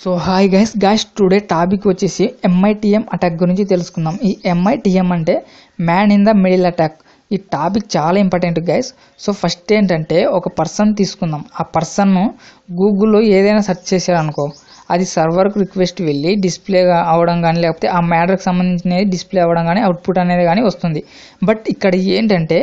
So hi guys today topic వచ్చేసి ఎంఐటిఎం attack గురించి తెలుసుకుందాం. ఈ ఎంఐటిఎం అంటే man in the middle attack. ఈ టాపిక్ చాలా ఇంపార్టెంట్ గైస్. సో ఫస్ట్ ఏంటంటే ఒక పర్సన్ తీసుకుందాం. ఆ పర్సన్ను గూగుల్లో ఏదైనా సెర్చ్ చేశారనుకో, అది సర్వర్కు రిక్వెస్ట్ వెళ్ళి డిస్ప్లే అవ్వడం కానీ, లేకపోతే ఆ మ్యాటర్కి సంబంధించినది డిస్ప్లే అవ్వడం కానీ, అవుట్పుట్ అనేది కానీ వస్తుంది. బట్ ఇక్కడ ఏంటంటే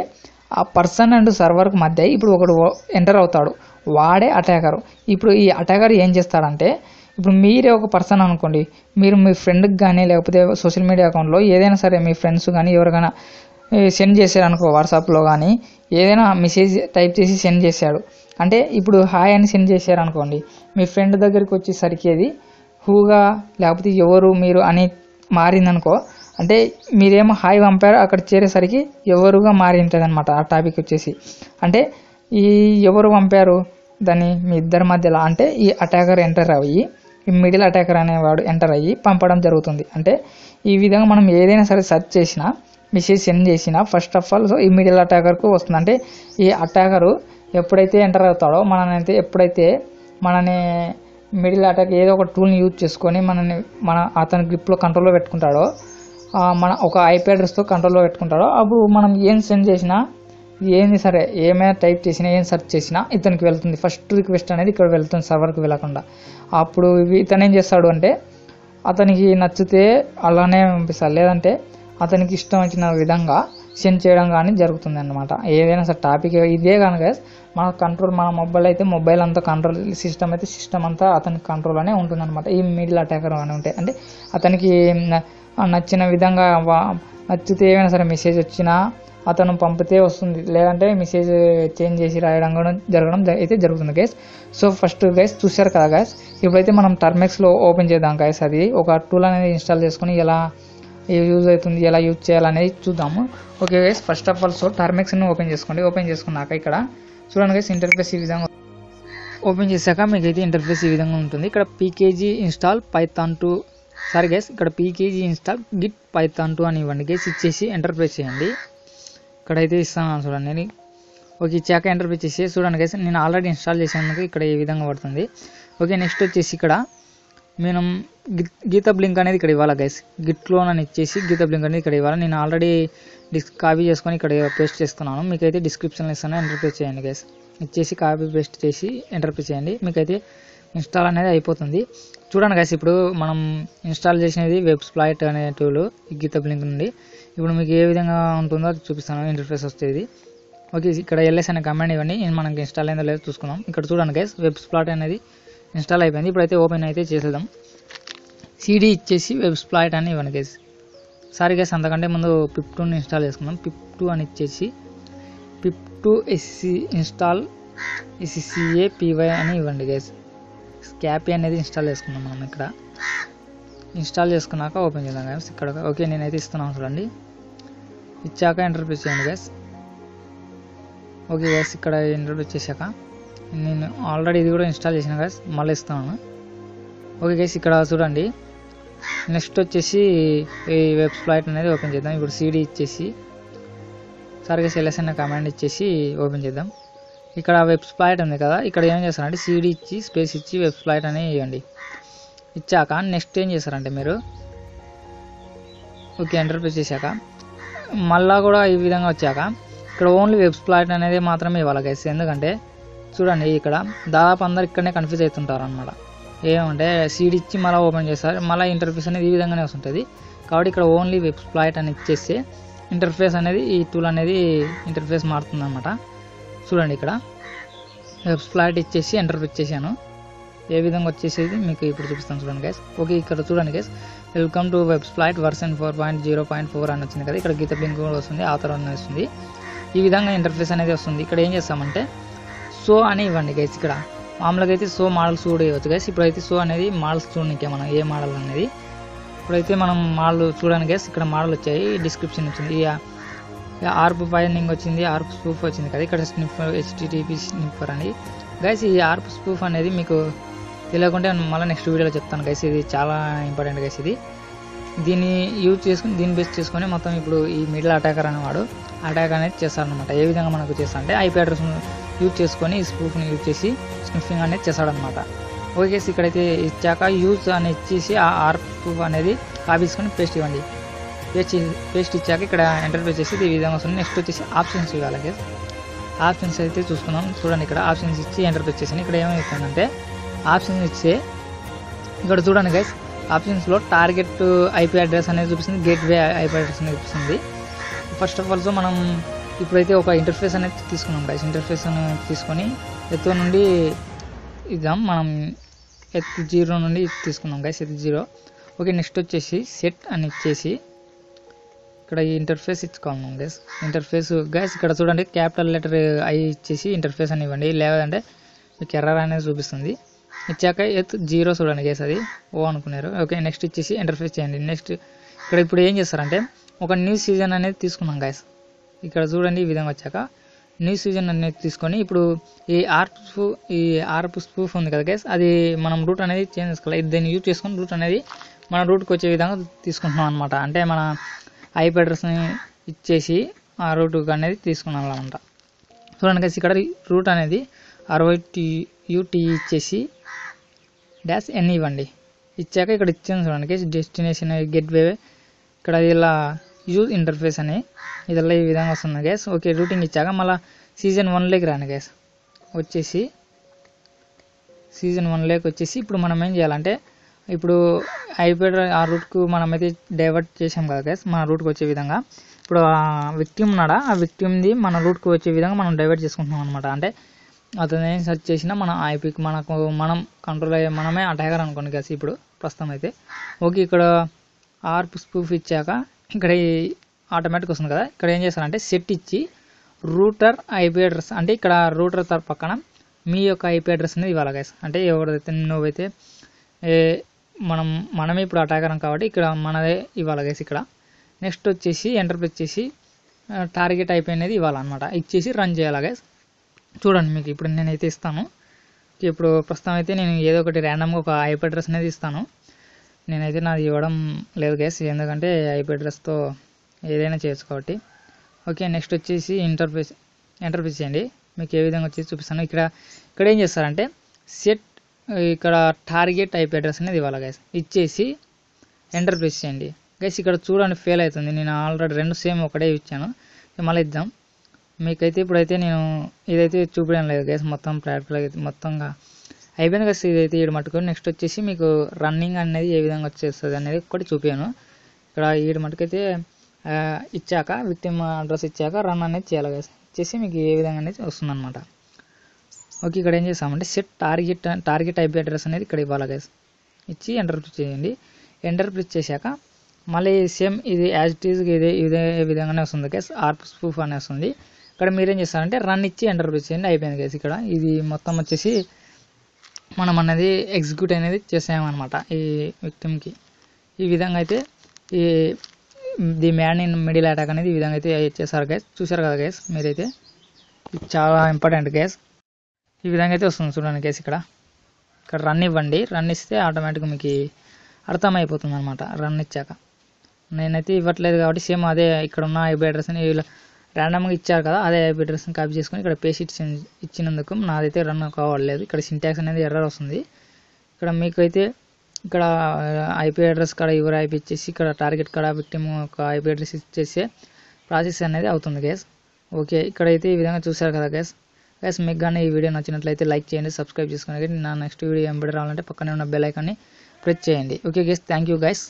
ఆ పర్సన్ అండ్ సర్వర్కి మధ్య ఇప్పుడు ఒకడు ఎంటర్ అవుతాడు, వాడే అటాకర్. ఇప్పుడు ఈ అటాకర్ ఏం చేస్తాడంటే, ఇప్పుడు మీరే ఒక పర్సన్ అనుకోండి, మీరు మీ ఫ్రెండ్కి కానీ లేకపోతే సోషల్ మీడియా అకౌంట్లో ఏదైనా సరే మీ ఫ్రెండ్స్ కానీ ఎవరికైనా సెండ్ చేశారనుకో, వాట్సాప్లో కానీ ఏదైనా మెసేజ్ టైప్ చేసి సెండ్ చేశాడు అంటే, ఇప్పుడు హాయ్ అని సెండ్ చేశారనుకోండి, మీ ఫ్రెండ్ దగ్గరికి వచ్చేసరికి అది హూగా లేకపోతే ఎవరు మీరు అని మారిందనుకో, అంటే మీరేమో హాయ్ పంపారు, అక్కడ చేరేసరికి ఎవరుగా మారి ఉంటుంది అనమాట. ఆ టాపిక్ వచ్చేసి అంటే ఈ ఎవరు పంపారు దాన్ని మీ ఇద్దరి మధ్యలో, అంటే ఈ అటాకర్ ఎంటర్ అయ్యి, ఈ మిడిల్ అటాకర్ అనేవాడు ఎంటర్ అయ్యి పంపడం జరుగుతుంది. అంటే ఈ విధంగా మనం ఏదైనా సరే సెర్చ్ చేసినా, మెసేజ్ సెండ్ చేసినా ఫస్ట్ ఆఫ్ ఆల్ ఈ మిడిల్ అటాకర్కు వస్తుంది. అంటే ఈ అటాకరు ఎప్పుడైతే ఎంటర్ అవుతాడో, ఎప్పుడైతే మనని మిడిల్ అటాక్ ఏదో ఒక టూల్ని యూజ్ చేసుకొని అతని గ్రిప్లో కంట్రోల్లో పెట్టుకుంటాడో, మన ఒక ఐపీ అడ్రస్తో కంట్రోల్లో పెట్టుకుంటాడో, అప్పుడు మనం ఏం సెండ్ చేసినా, ఏంది సరే ఏమైనా టైప్ చేసినా, ఏం సెర్చ్ చేసినా ఇతనికి వెళ్తుంది. ఫస్ట్ రిక్వెస్ట్ అనేది ఇక్కడ వెళ్తుంది, సర్వర్కి వెళ్ళకుండా. అప్పుడు ఇతను ఏం చేస్తాడు అంటే, అతనికి నచ్చితే అలానే పంపిస్తాడు, లేదంటే అతనికి ఇష్టం వచ్చిన విధంగా సెండ్ చేయడం కానీ జరుగుతుంది అన్నమాట. ఏదైనా సరే టాపిక్ ఇదే కనుక మన కంట్రోల్, మన మొబైల్ అయితే మొబైల్ అంతా కంట్రోల్, సిస్టమ్ అయితే సిస్టమ్ అంతా అతనికి కంట్రోల్లోనే ఉంటుంది అనమాట. ఈ మిడిల్ అటాకర్ అని ఉంటాయి. అంటే అతనికి నచ్చిన విధంగా నచ్చితే ఏమైనా సరే మెసేజ్ వచ్చినా అతను పంపితే వస్తుంది, లేదంటే మెసేజ్ చేంజ్ చేసి రాయడం కూడా అయితే జరుగుతుంది గైస్. సో ఫస్ట్ గైస్ చూశారు కదా గైస్, ఇప్పుడైతే మనం టర్మెక్స్లో ఓపెన్ చేద్దాం గైస్. అది ఒక టూల్ అనేది ఇన్స్టాల్ చేసుకుని ఎలా యూజ్ అవుతుంది, ఎలా యూజ్ చేయాలనేది చూద్దాము. Okay guys, first of all so టర్మెక్స్ని ఓపెన్ చేసుకోండి. ఓపెన్ చేసుకున్నాక ఇక్కడ చూడండి గైస్, ఇంటర్ఫేస్ ఈ విధంగా ఓపెన్ చేశాక మీకు అయితే ఇంటర్ఫేస్ ఈ విధంగా ఉంటుంది. ఇక్కడ pkg install Python 2, sorry guys, ఇక్కడ పీకేజీ ఇన్స్టాల్ గిట్ పైథాన్ 2 అని ఇవ్వండి గైస్. ఇచ్చేసి ఎంటర్ ప్రెస్ చేయండి. ఇక్కడైతే ఇస్తాను చూడండి నేను. ఓకే, ఇచ్చాక ఎంటర్ ప్రెస్ చేసి చూడండి గైస్, నేను ఆల్రెడీ ఇన్స్టాల్ చేసాను, ఇక్కడ ఈ విధంగా పడుతుంది. ఓకే, నెక్స్ట్ వచ్చేసి ఇక్కడ మనం గీతబ్ లింక్ అనేది ఇక్కడ ఇవ్వాలి గైస్. గిట్లో నన్ను ఇచ్చేసి గీతబ్ లింక్ అనేది ఇక్కడ ఇవ్వాలి. నేను ఆల్రెడీ కాపీ చేసుకొని ఇక్కడ పేస్ట్ చేస్తున్నాను, మీకైతే డిస్క్రిప్షన్లో ఇస్తాను, ఎంటర్ ప్రెస్ చేయండి గైస్. ఇచ్చేసి కాపీ పేస్ట్ చేసి ఎంటర్ ప్రెస్ చేయండి, మీకైతే ఇన్స్టాల్ అనేది అయిపోతుంది. చూడండి గైస్, ఇప్పుడు మనం ఇన్స్టాల్ చేసినది వెబ్స్ప్లాయిట్ అనే టూల్ ఈ గీతబ్ లింక్ నుండి. ఇప్పుడు మీకు ఏ విధంగా ఉంటుందో అది చూపిస్తాను, ఇంటర్ఫేస్ వస్తుంది. ఓకే, ఇక్కడ ఎల్ఎస్ అనే కమాండ్ ఇవ్వండి, మనకి ఇన్స్టాల్ అయిందో లేదో చూసుకుందాం. ఇక్కడ చూడండి గైస్, వెబ్స్ప్లాయిట్ అనేది ఇన్స్టాల్ అయిపోయింది. ఇప్పుడైతే ఓపెన్ అయితే చేసేద్దాం. సిడి ఇచ్చేసి వెబ్స్ప్లాయిట్ అని ఇవ్వండి గైస్. సారీ గైస్, అంతకంటే ముందు పిప్2ని ఇన్స్టాల్ చేసుకుందాం. పిప్2 అని ఇచ్చేసి పిప్2 ఎస్సి ఇన్స్టాల్ SCAPY అని ఇవ్వండి గైస్. స్కాపీ అనేది ఇన్స్టాల్ చేసుకున్నాం మనం. ఇక్కడ ఇన్స్టాల్ చేసుకున్నాక ఓపెన్ చేద్దాం గైస్. ఇక్కడ ఓకే, నేనైతే ఇస్తున్నాను చూడండి. ఇచ్చాక ఎంటర్ ప్రెస్ చేయండి గైస్. ఓకే గైస్, ఇక్కడ ఎంటర్ ప్రెస్ చేశాక నేను ఆల్రెడీ ఇది కూడా ఇన్స్టాల్ చేసిన గైస్, మళ్ళీ ఇస్తున్నాను. ఓకే గైస్, ఇక్కడ చూడండి, నెక్స్ట్ వచ్చేసి ఈ వెబ్స్ప్లాయిట్ అనేది ఓపెన్ చేద్దాం. ఇప్పుడు సిడి ఇచ్చేసి సారీ గైస్, ఎల్ఎస్ అనే కమాండ్ ఇచ్చేసి ఓపెన్ చేద్దాం. ఇక్కడ వెబ్స్ప్లాయిట్ ఉంది కదా, ఇక్కడ ఏం చేస్తారంటే సిడి ఇచ్చి స్పేస్ ఇచ్చి వెబ్స్ప్లాయిట్ అని ఇవ్వండి. ఇచ్చాక నెక్స్ట్ ఏం చేస్తారంటే మీరు ఓకే ఎంటర్ ప్రెస్ చేశాక మళ్ళా కూడా ఈ విధంగా వచ్చాక ఇక్కడ ఓన్లీ వెబ్స్ప్లాయిట్ అనేది మాత్రమే ఇవ్వాలి గైస్. ఎందుకంటే చూడండి, ఇక్కడ దాదాపు అందరు ఇక్కడనే కన్ఫ్యూజ్ అవుతుంటారు అనమాట. ఏమంటే సీడ్ ఇచ్చి మళ్ళీ ఓపెన్ చేస్తారు, మళ్ళీ ఇంటర్ఫేస్ అనేది ఈ విధంగానే వస్తుంటుంది. కాబట్టి ఇక్కడ ఓన్లీ వెబ్స్ప్లాయిట్ అని ఇచ్చేస్తే ఇంటర్ఫేస్ అనేది, ఈ టూల్ అనేది ఇంటర్ఫేస్ మారుతుంది అనమాట. చూడండి, ఇక్కడ వెబ్స్ప్లాయిట్ ఇచ్చేసి ఎంటర్ ప్రెస్ చేశాను. ఏ విధంగా వచ్చేసేది మీకు ఇప్పుడు చూపిస్తాను చూడండి గైస్. ఓకే, ఇక్కడ చూడండి గైస్, వెల్కమ్ టు వెబ్స్ప్లాయిట్ వర్షన్ 4.0.4 అని వచ్చింది కదా. ఇక్కడ గీతబ్ లింక్ కూడా వస్తుంది, ఆథర్ అనేది వస్తుంది. ఈ విధంగా ఇంటర్ఫేస్ అనేది వస్తుంది. ఇక్కడ ఏం చేస్తామంటే సో అని ఇవ్వండి గైస్. ఇక్కడ మామూలుగా అయితే సో మోడల్స్ కూడా ఇవ్వచ్చు గైస్. ఇప్పుడైతే సో అనేది మోడల్స్ చూడనికే మనం ఏ మోడల్ అనేది. ఇప్పుడైతే మనం మోడల్ చూడండి గైస్, ఇక్కడ మోడల్ వచ్చాయి, డిస్క్రిప్షన్ వచ్చింది, ఆర్ప్ ఫైండింగ్ వచ్చింది, ఆర్ప్ స్పూఫ్ వచ్చింది కదా. ఇక్కడ స్నిప్పర్, HTTP స్నిప్పర్ అని గైస్. ఈ ఆర్ప్ స్పూఫ్ అనేది మీకు తెలియకుంటే మళ్ళీ నెక్స్ట్ వీడియోలో చెప్తాను గైస్. ఇది చాలా ఇంపార్టెంట్ గైస్. దీన్ని యూజ్ చేసుకుని, దీన్ని బేస్ చేసుకొని మొత్తం ఇప్పుడు ఈ మిడిల్ అటాకర్ అనేవాడు అటాక్ అనేది చేస్తాడనమాట. ఏ విధంగా మనకు చేస్తా అంటే ఐపీ అడ్రస్ యూజ్ చేసుకొని ఈ స్పూఫ్ని యూజ్ చేసి స్నిఫింగ్ అనేది చేస్తాడనమాట. ఓకే గైస్, ఇక్కడైతే ఇచ్చాక యూజ్ అని ఇచ్చేసి ఆ ఆర్ప్ అనేది కాపీ చేసుకొని పేస్ట్ ఇవ్వండి. పేస్ట్ ఇచ్చాక ఇక్కడ ఎంటర్ చేసి ఈ విధంగా వస్తుంది. నెక్స్ట్ వచ్చేసి ఆప్షన్స్ ఇవ్వాలి గైస్. ఆప్షన్స్ అయితే చూసుకుందాం. చూడండి, ఇక్కడ ఆప్షన్స్ ఇచ్చి ఎంటర్ వచ్చేసి ఇక్కడ ఏమవుతుందంటే ఆప్షన్స్ ఇచ్చే ఇక్కడ చూడండి గైస్, ఆప్షన్స్లో టార్గెట్ ఐపీ అడ్రస్ అనేది చూపిస్తుంది, గేట్వే ఐపీ అడ్రస్ అనేది చూపిస్తుంది. ఫస్ట్ ఆఫ్ ఆల్ మనం ఇప్పుడైతే ఒక ఇంటర్ఫేస్ అనేది తీసుకున్నాం గైస్. ఇంటర్ఫేస్ అనేది తీసుకొని ఎత్తు నుండి ఇద్దాం. మనం ఎత్ 0 నుండి తీసుకున్నాం గైస్, ఎత్ 0. ఓకే, నెక్స్ట్ వచ్చేసి సెట్ అని ఇచ్చేసి ఇక్కడ ఈ ఇంటర్ఫేస్ ఇచ్చుకోవాలి గైస్. ఇంటర్ఫేస్ గైస్ ఇక్కడ చూడండి, క్యాపిటల్ లెటర్ ఐ ఇచ్చేసి ఇంటర్ఫేస్ అని ఇవ్వండి, లేదంటే మీకు ఎర్రర్ అనేది చూపిస్తుంది. ఇచ్చాక ఎత్ 0 చూడండి గైస్, అది ఓ అనుకున్నారు. ఓకే, నెక్స్ట్ ఇచ్చేసి ఇంటర్ఫేస్ చేయండి. నెక్స్ట్ ఇక్కడ ఇప్పుడు ఏం చేస్తారంటే ఒక న్యూ సీజన్ అనేది తీసుకున్నాం గైస్. ఇక్కడ చూడండి, ఈ విధంగా వచ్చాక న్యూ సీజన్ అనేది తీసుకొని ఇప్పుడు ఈ ఆర్ప్ స్పూఫ్ ఉంది కదా గైస్, అది మనం రూట్ అనేది చేంజ్ చేసుకోవాలి. దీన్ని యూజ్ చేసుకొని రూట్ అనేది మన రూట్కి వచ్చే విధంగా తీసుకుంటున్నాం అనమాట. అంటే మన ఐపీ అడ్రస్ని ఇచ్చేసి ఆ రూట్ అనేది తీసుకున్నాం అనమాట. చూడండి గైస్, ఇక్కడ రూట్ అనేది ROUT ఇచ్చేసి -N ఇవ్వండి. ఇచ్చాక ఇక్కడ ఇచ్చాను చూడండి గైస్, డెస్టినేషన్ గేట్వే, ఇక్కడ ఇలా యూజ్ ఇంటర్ఫేస్ అని ఇదల్లా ఈ విధంగా వస్తుంది గైస్. ఓకే, రూటింగ్ ఇచ్చాక మళ్ళీ సీజన్ 1లోకి రాను గైస్. వచ్చేసి సీజన్ 1లోకి వచ్చేసి ఇప్పుడు మనం ఏం చేయాలంటే ఇప్పుడు ఐపీ ఆ రూట్కు మనమైతే డైవర్ట్ చేసాం కదా గైస్, మన రూట్కి వచ్చే విధంగా. ఇప్పుడు ఆ విక్టిమ్ ఉన్నాడా, ఆ విక్టిమ్ది మన రూట్కి వచ్చే విధంగా మనం డైవర్ట్ చేసుకుంటున్నాం అనమాట. అంటే అతను ఏం సెర్చ్ చేసినా మన ఐపీకి మనం కంట్రోల్ అయ్యే మనమే అటాకర్ అనుకోండి గైస్ ఇప్పుడు ప్రస్తుతం అయితే. ఓకే, ఇక్కడ ఆర్ప్ స్పూఫ్ ఇచ్చాక ఇక్కడ ఆటోమేటిక్ వస్తుంది కదా. ఇక్కడ ఏం చేస్తారంటే సెట్ ఇచ్చి రూటర్ ఐపీ అడ్రస్, అంటే ఇక్కడ రూటర్ పక్కన మీ యొక్క ఐపీ అడ్రస్ అనేది ఇవ్వాలి గైస్. అంటే ఎవరైతే నువ్వైతే మనమే ఇప్పుడు అటాకరం కాబట్టి ఇక్కడ మనదే ఇవ్వాలి గైస్. ఇక్కడ నెక్స్ట్ వచ్చేసి ఎంటర్ చేసి టార్గెట్ ఐపీ అనేది ఇవ్వాలన్నమాట. ఇచ్చేసి రన్ చేయాలి గైస్. చూడండి, మీకు ఇప్పుడు నేనైతే ఇస్తాను. ఇప్పుడు ప్రస్తుతం అయితే నేను ఏదో ఒకటి ర్యాండమ్గా ఒక ఐపీ అడ్రస్ అనేది ఇస్తాను. నేనైతే నాది ఇవ్వడం లేదు గైస్, ఎందుకంటే ఐపీ అడ్రస్తో ఏదైనా చేయొచ్చు కాబట్టి. ఓకే, నెక్స్ట్ వచ్చేసి ఎంటర్ప్రైజ్ చేయండి. మీకు ఏ విధంగా వచ్చేసి చూపిస్తాను. ఇక్కడ ఏం చేస్తారంటే సెట్ ఇక్కడ టార్గెట్ ఐపీ అడ్రస్ అనేది ఇవ్వాలి గైస్. ఇచ్చేసి ఎంటర్ప్రైజ్ చేయండి గైస్. ఇక్కడ చూడండి, ఫెయిల్ అవుతుంది. నేను ఆల్రెడీ 2 సేమ్ ఒకటే ఇచ్చాను. మళ్ళీ ఇద్దాం. మీకైతే ఇప్పుడైతే నేను ఇదైతే చూపించడం లేదు గైస్, మొత్తం ప్రాక్టికల్ అయితే మొత్తంగా అయిపోయింది గైస్. ఇదైతే ఈడు మట్టుకు. నెక్స్ట్ వచ్చేసి మీకు రన్నింగ్ అనేది ఏ విధంగా వచ్చేస్తుంది అనేది ఒకటి చూపాను. ఇక్కడ ఈడు మట్టుకైతే ఇచ్చాక విక్టిమ్ అడ్రస్ ఇచ్చాక రన్ అనేది చేయాలి గైస్. ఇచ్చేసి మీకు ఏ విధంగా అనేది వస్తుంది అనమాట. ఓకే, ఇక్కడ ఏం చేస్తామంటే సెట్ టార్గెట్ ఐపీ అడ్రస్ అనేది ఇక్కడ ఇవ్వాలి గైస్. ఇచ్చి ఎంటర్ చేయండి. ఎంటర్ ప్రెస్ చేశాక మళ్ళీ సేమ్ ఇది యాజ్ ఇట్ ఈజ్ ఇదే విధంగానే వస్తుంది గైస్. ఆర్ప్ స్పూఫ్ అనేది వస్తుంది. ఇక్కడ మీరేం చేస్తారంటే రన్ ఇచ్చి ఎంటర్ ప్రెస్ చేయండి. అయిపోయింది గైస్. ఇక్కడ ఇది మొత్తం వచ్చేసి మనం అనేది ఎగ్జిక్యూట్ అనేది చేసామన్నమాట ఈ విక్టిమ్కి. ఈ విధంగా అయితే the man in middle attack అనేది ఈ విధంగా అయితే చేశారు గైస్. చూశారు కదా గైస్ మీరైతే. ఇది చాలా ఇంపార్టెంట్ గైస్. ఈ విధంగా అయితే వస్తుంది చూడండి గైస్. ఇక్కడ రన్ ఇవ్వండి. రన్ ఇస్తే ఆటోమేటిక్గా మీకు అర్థమైపోతుంది అనమాట రన్ ఇచ్చాక. నేనైతే ఇవ్వట్లేదు కాబట్టి సేమ్ అదే ఇక్కడ ఉన్న ఐపీ అడ్రస్ని ఇలా ర్యాండమ్గా ఇచ్చారు కదా, అదే ఐపీ అడ్రస్ని కాపీ చేసుకొని ఇక్కడ పేస్ట్ ఇచ్చినందుకు నాదైతే రన్ కావట్లేదు. ఇక్కడ సింటాక్స్ అనేది ఎర్రర్ వస్తుంది. ఇక్కడ మీకు అయితే ఇక్కడ ఐపీ అడ్రస్ కాడ ఎవరు ఐపీ ఇచ్చేసి ఇక్కడ టార్గెట్ కాడ విక్టిమ్ ఒక ఐపీ అడ్రస్ ఇచ్చేసే ప్రాసెస్ అనేది అవుతుంది గైస్. ఓకే, ఇక్కడైతే ఈ విధంగా చూసారు కదా గైస్. మీకు కానీ ఈ వీడియో నచ్చినట్లయితే లైక్ చేయండి, సబ్స్క్రైబ్ చేసుకోండి. నా నెక్స్ట్ వీడియో ఎంబడి రావాలంటే పక్కనే ఉన్న బెల్ ఐకాన్ని ప్రెస్ చేయండి. Okay guys, thank you guys.